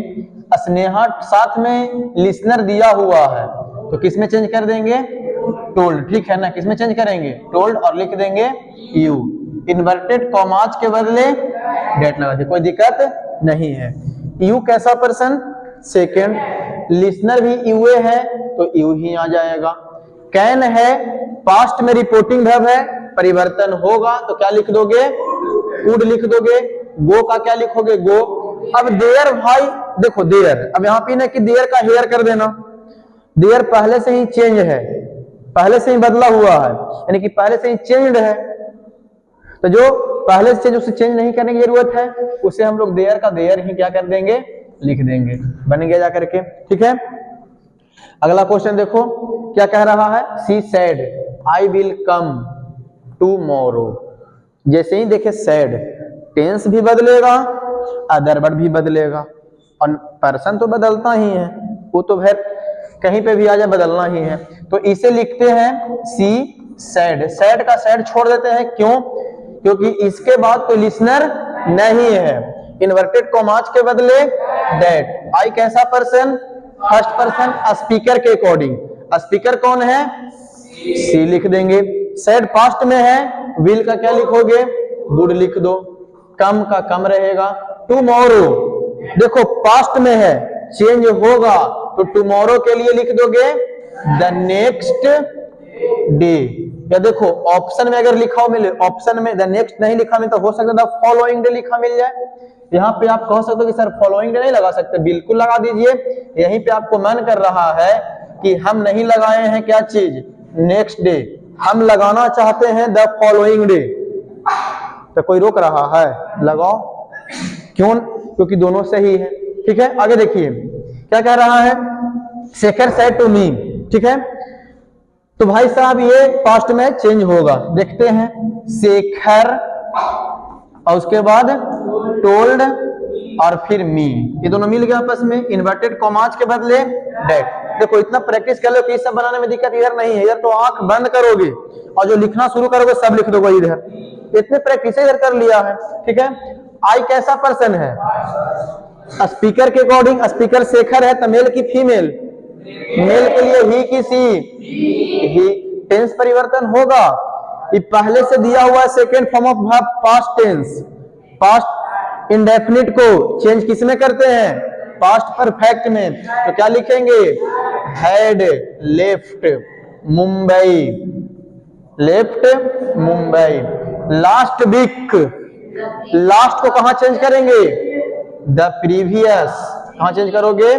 स्नेहा, साथ में लिसनर दिया हुआ है तो किस में चेंज कर देंगे, टोल्ड, ठीक है ना। किसमें चेंज करेंगे? टोल्ड, और लिख देंगे यू। इन्वर्टेड कॉमाज के बदले डेट लगा दे, कोई दिक्कत नहीं है। यू कैसा पर्सन? सेकंड। लिसनर भी यूए है तो यू ही आ जाएगा। कैन है, पास्ट में रिपोर्टिंग वर्ब है, परिवर्तन होगा तो क्या लिख दोगे? वुड लिख दोगे। गो का क्या लिखोगे? गो। अब देयर भाई देखो देयर, अब यहाँ पे ना कि देयर का हेयर कर देना, देयर पहले से ही चेंज है, पहले से ही बदला हुआ है, यानी कि पहले से ही चेंज्ड है, तो जो पहले से उसे चेंज नहीं करने की जरूरत है उसे हम लोग देयर का देयर ही क्या कर देंगे? लिख देंगे। बन गया जाकर के, ठीक है। अगला क्वेश्चन देखो क्या कह रहा है। She said I will come tomorrow. जैसे ही देखे सेड, टेंस भी बदलेगा, अदर वर्ड भी बदलेगा, और पर्सन तो बदलता ही है, वो तो फिर कहीं पे भी आ जाए बदलना ही है। तो इसे लिखते हैं सी सेड। सेड का सेड छोड़ देते हैं, क्यों? क्योंकि इसके बाद कोई लिसनर नहीं है। इन्वर्टेड कॉमाज के बदले दैट। आई कैसा पर्सन? फर्स्ट पर्सन स्पीकर के अकॉर्डिंग। स्पीकर कौन है? सी लिख देंगे। सेड पास्ट में है, विल का क्या लिखोगे? वुड लिख दो। कम का कम रहेगा। टुमारो देखो पास्ट में है, चेंज होगा तो टुमारो के लिए लिख दोगे द नेक्स्ट डे। या देखो ऑप्शन में अगर लिखा हो मिले, ऑप्शन में द नेक्स्ट नहीं लिखा मिले तो हो सकता है द फॉलोइंग डे लिखा मिल जाए। यहाँ पे आप कह सकते हो कि सर फॉलोइंग डे नहीं लगा सकते, बिल्कुल लगा दीजिए। यहीं पे आपको मन कर रहा है कि हम नहीं लगाए हैं क्या चीज? नेक्स्ट डे, हम लगाना चाहते हैं द फॉलोइंग डे, तो कोई रोक रहा है? लगाओ। क्यों? क्योंकि दोनों सही है, ठीक है। आगे देखिए क्या कह रहा है। शेखर सेड टू मी, ठीक है। तो भाई साहब ये पास्ट में चेंज होगा, देखते हैं। शेखर और उसके बाद टोल्ड और फिर मी, ये दोनों मिल गए आपस में। इन्वर्टेड कॉमाज के बदले डेट। देखो इतना प्रैक्टिस कर लो कि सब बनाने में दिक्कत इधर नहीं है, इधर तो आंख बंद करोगे और जो लिखना शुरू करोगे सब लिख दोगे इधर। इतने प्रैक्टिस इधर कर लिया है, ठीक है। आई कैसा पर्सन है? स्पीकर के अकॉर्डिंग स्पीकर शेखर है तो मेल की फीमेल? मेल के लिए ही की सी? ही। टेंस परिवर्तन होगा, ये पहले से दिया हुआ second form of verb past tense. Past indefinite को चेंज किस में करते हैं? पास्ट परफेक्ट में। तो क्या लिखेंगे? Had left Mumbai, left Mumbai. Last week, last को कहां चेंज करेंगे? The previous. कहां चेंज करोगे?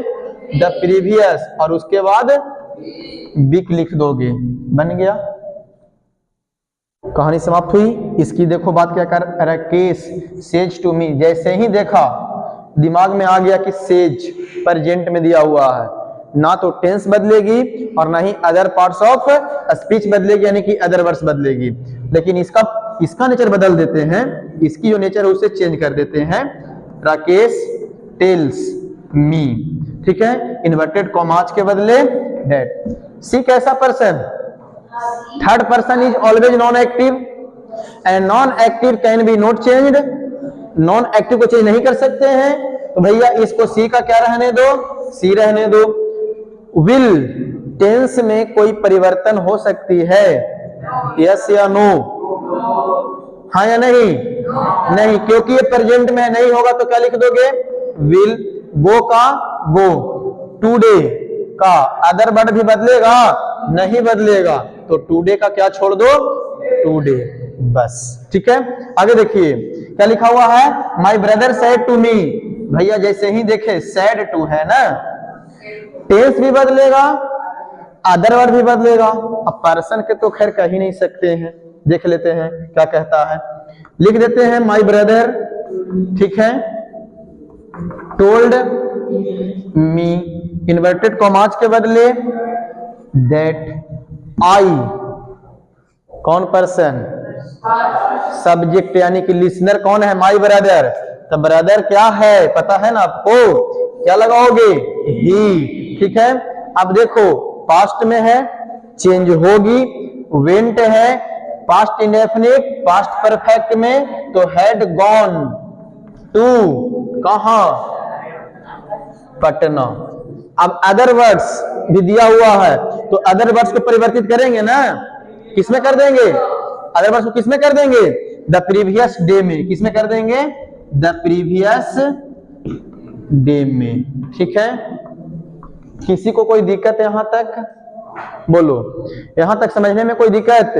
द प्रीवियस, और उसके बाद वीक लिख दोगे। बन गया, कहानी समाप्त हुई। इसकी देखो बात क्या कर रहा है। केस सेज टू मी, जैसे ही देखा दिमाग में आ गया कि सेज प्रेजेंट में दिया हुआ है, ना तो टेंस बदलेगी और ना ही अदर पार्ट्स ऑफ स्पीच बदलेगी, यानी कि अदर वर्ड्स बदलेगी। लेकिन इसका नेचर बदल देते हैं, इसकी जो नेचर है उसे चेंज कर देते हैं। राकेश टेल्स मी, ठीक है। इन्वर्टेड कॉमाज के बदले डेट। सी कैसा person? Third person is always non active and non active can be not changed. Non active को चेंज नहीं कर सकते हैं, तो भैया इसको सी का क्या रहने दो? सी रहने दो। विल टेंस में कोई परिवर्तन हो सकती है? यस या नो? हाँ या नहीं? नहीं, क्योंकि ये प्रेजेंट में नहीं होगा तो क्या लिख दोगे? विल। गो का गो, टुडे का अदर वर्ड भी बदलेगा? नहीं बदलेगा, तो टुडे का क्या छोड़ दो? टुडे, बस, ठीक है। आगे देखिए क्या लिखा हुआ है। My brother said to me. भैया जैसे ही देखे सेड टू है ना, टेंस भी बदलेगा, अदर वर्ड भी बदलेगा। अब पर्सन के तो खैर कह ही नहीं सकते हैं, देख लेते हैं क्या कहता है। लिख देते हैं माई ब्रदर, ठीक है। टोल्ड मी, इन्वर्टेड कॉमाज के बदले दैट। आई कौन पर्सन? सब्जेक्ट, यानी कि लिसनर कौन है? My brother. तो ब्रदर क्या है पता है ना आपको? क्या लगाओगे? ही, ठीक है। अब देखो पास्ट में है, चेंज होगी। वेंट है, पास्ट इंडेफिनिट, पास्ट परफेक्ट में, तो हैड गॉन टू कहां? पटना। अब अदर वर्ड्स भी दिया हुआ है, तो अदर वर्ड्स को परिवर्तित करेंगे ना, किसमें कर देंगे, अदर वर्ड्स को किसमें कर देंगे, द प्रीवियस डे में, किसमें कर देंगे, द प्रीवियस डे में। ठीक है, किसी को कोई दिक्कत है यहां तक, बोलो, यहां तक समझने में कोई दिक्कत?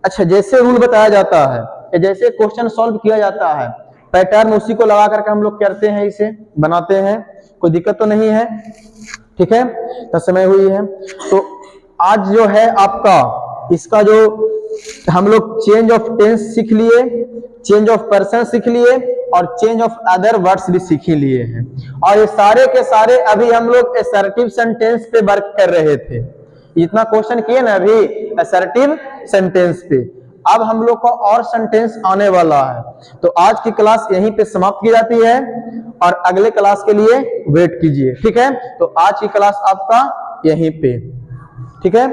अच्छा, जैसे रूल बताया जाता है, जैसे क्वेश्चन सॉल्व किया जाता है, पैटर्न उसी को लगा करके हम लोग करते हैं, इसे बनाते हैं, कोई दिक्कत तो नहीं है। ठीक है, तो समय हुई है। तो आज जो है आपका इसका जो हम लोग चेंज ऑफ टेंस सीख लिए, चेंज ऑफ पर्सन सीख लिए और चेंज ऑफ अदर वर्ड्स भी सीख लिए हैं। और ये सारे के सारे अभी हम लोग असर्टिव सेंटेंस पे वर्क कर रहे थे। इतना क्वेश्चन किए ना अभी असर्टिव सेंटेंस पे। अब हम लोग को और सेंटेंस आने वाला है। तो आज की क्लास यहीं पे समाप्त की जाती है और अगले क्लास के लिए वेट कीजिए। ठीक है, तो आज की क्लास आपका यहीं पे। ठीक है।